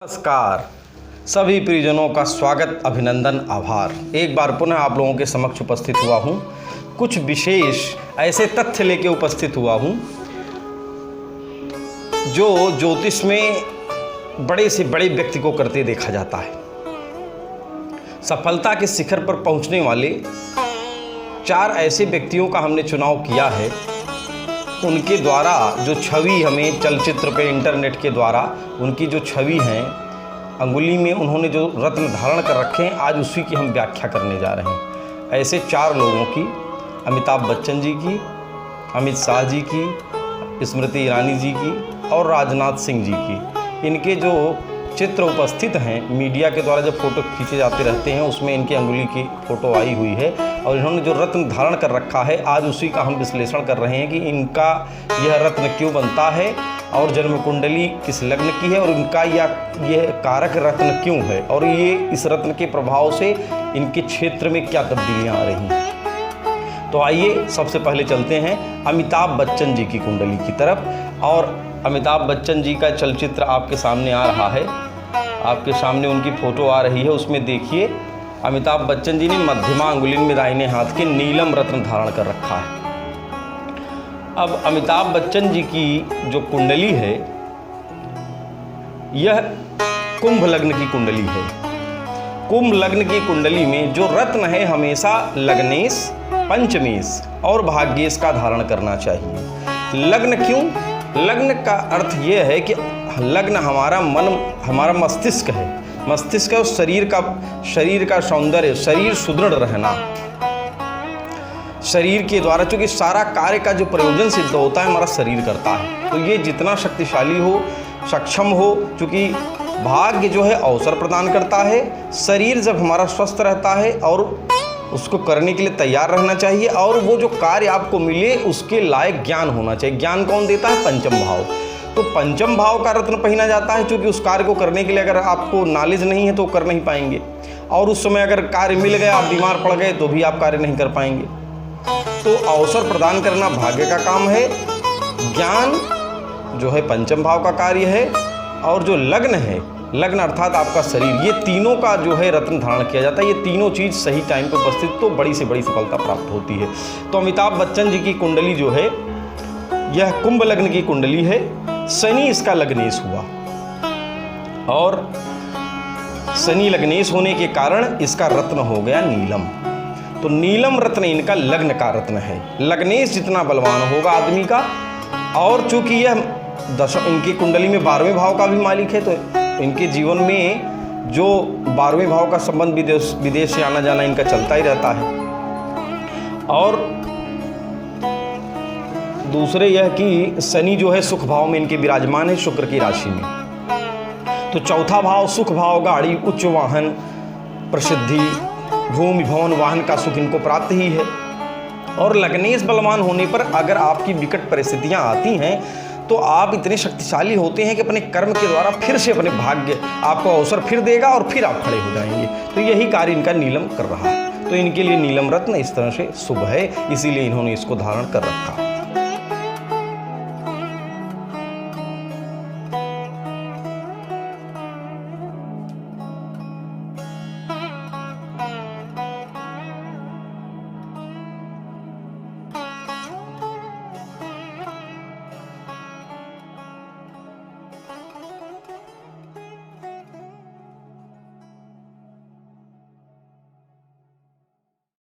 नमस्कार सभी प्रियजनों का स्वागत, अभिनंदन, आभार। एक बार पुनः आप लोगों के समक्ष उपस्थित हुआ हूँ। कुछ विशेष ऐसे तथ्य लेके उपस्थित हुआ हूँ जो ज्योतिष में बड़े से बड़े व्यक्ति को करते देखा जाता है। सफलता के शिखर पर पहुँचने वाले 4 ऐसे व्यक्तियों का हमने चुनाव किया है। उनके द्वारा जो छवि हमें चलचित्र पे, इंटरनेट के द्वारा उनकी जो छवि हैं, अंगुली में उन्होंने जो रत्न धारण कर रखे हैं, आज उसी की हम व्याख्या करने जा रहे हैं। ऐसे 4 लोगों की, अमिताभ बच्चन जी की, अमित शाह जी की, स्मृति ईरानी जी की और राजनाथ सिंह जी की, इनके जो चित्र उपस्थित हैं मीडिया के द्वारा जब फ़ोटो खींचे जाते रहते हैं, उसमें इनकी अंगुली की फ़ोटो आई हुई है और इन्होंने जो रत्न धारण कर रखा है, आज उसी का हम विश्लेषण कर रहे हैं कि इनका यह रत्न क्यों बनता है और जन्म कुंडली किस लग्न की है और इनका यह कारक रत्न क्यों है और ये इस रत्न के प्रभाव से इनके क्षेत्र में क्या तब्दीलियाँ आ रही हैं। तो आइए सबसे पहले चलते हैं अमिताभ बच्चन जी की कुंडली की तरफ। और अमिताभ बच्चन जी का चलचित्र आपके सामने आ रहा है, आपके सामने उनकी फ़ोटो आ रही है। उसमें देखिए अमिताभ बच्चन जी ने मध्यमा अंगुली में दाहिने हाथ के नीलम रत्न धारण कर रखा है। अब अमिताभ बच्चन जी की जो कुंडली है यह कुंभ लग्न की कुंडली है। कुंभ लग्न की कुंडली में जो रत्न है हमेशा लग्नेश, पंचमेश और भाग्येश का धारण करना चाहिए। लग्न क्यों? लग्न का अर्थ यह है कि लग्न हमारा मन, हमारा मस्तिष्क है। मस्तिष्क और शरीर का सौंदर्य, शरीर सुदृढ़ रहना, शरीर के द्वारा, चूंकि सारा कार्य का जो प्रयोजन सिद्ध होता है हमारा शरीर करता है। तो ये जितना शक्तिशाली हो, सक्षम हो, चूंकि भाग्य जो है अवसर प्रदान करता है, शरीर जब हमारा स्वस्थ रहता है और उसको करने के लिए तैयार रहना चाहिए और वो जो कार्य आपको मिले उसके लायक ज्ञान होना चाहिए। ज्ञान कौन देता है? पंचम भाव। तो पंचम भाव का रत्न पहना जाता है, क्योंकि उस कार्य को करने के लिए अगर आपको नॉलेज नहीं है तो कर नहीं पाएंगे और उस समय अगर कार्य मिल गया, आप बीमार पड़ गए तो भी आप कार्य नहीं कर पाएंगे। तो अवसर प्रदान करना भाग्य का काम है, ज्ञान जो है पंचम भाव का कार्य है और जो लग्न है, लग्न अर्थात आपका शरीर, ये तीनों का जो है रत्न धारण किया जाता है। ये तीनों चीज़ सही टाइम पर उपस्थित तो बड़ी से बड़ी सफलता प्राप्त होती है। तो अमिताभ बच्चन जी की कुंडली जो है यह कुंभ लग्न की कुंडली है। शनि इसका लग्नेश हुआ और शनि लग्नेश होने के कारण इसका रत्न हो गया नीलम। तो नीलम रत्न इनका लग्न का रत्न है। लग्नेश जितना बलवान होगा आदमी का, और चूंकि यह इनकी कुंडली में 12वें भाव का भी मालिक है, तो इनके जीवन में जो 12वें भाव का संबंध विदेश से आना जाना इनका चलता ही रहता है। और दूसरे यह कि शनि जो है सुख भाव में इनके विराजमान है, शुक्र की राशि में। तो चौथा भाव सुख भाव, गाड़ी, उच्च वाहन, प्रसिद्धि, भूमि, भवन, वाहन का सुख इनको प्राप्त ही है। और लग्नेश बलवान होने पर अगर आपकी विकट परिस्थितियां आती हैं तो आप इतने शक्तिशाली होते हैं कि अपने कर्म के द्वारा फिर से अपने भाग्य आपको अवसर फिर देगा और फिर आप खड़े हो जाएंगे। तो यही कार्य इनका नीलम कर रहा है। तो इनके लिए नीलम रत्न इस तरह से शुभ है, इसीलिए इन्होंने इसको धारण कर रखा।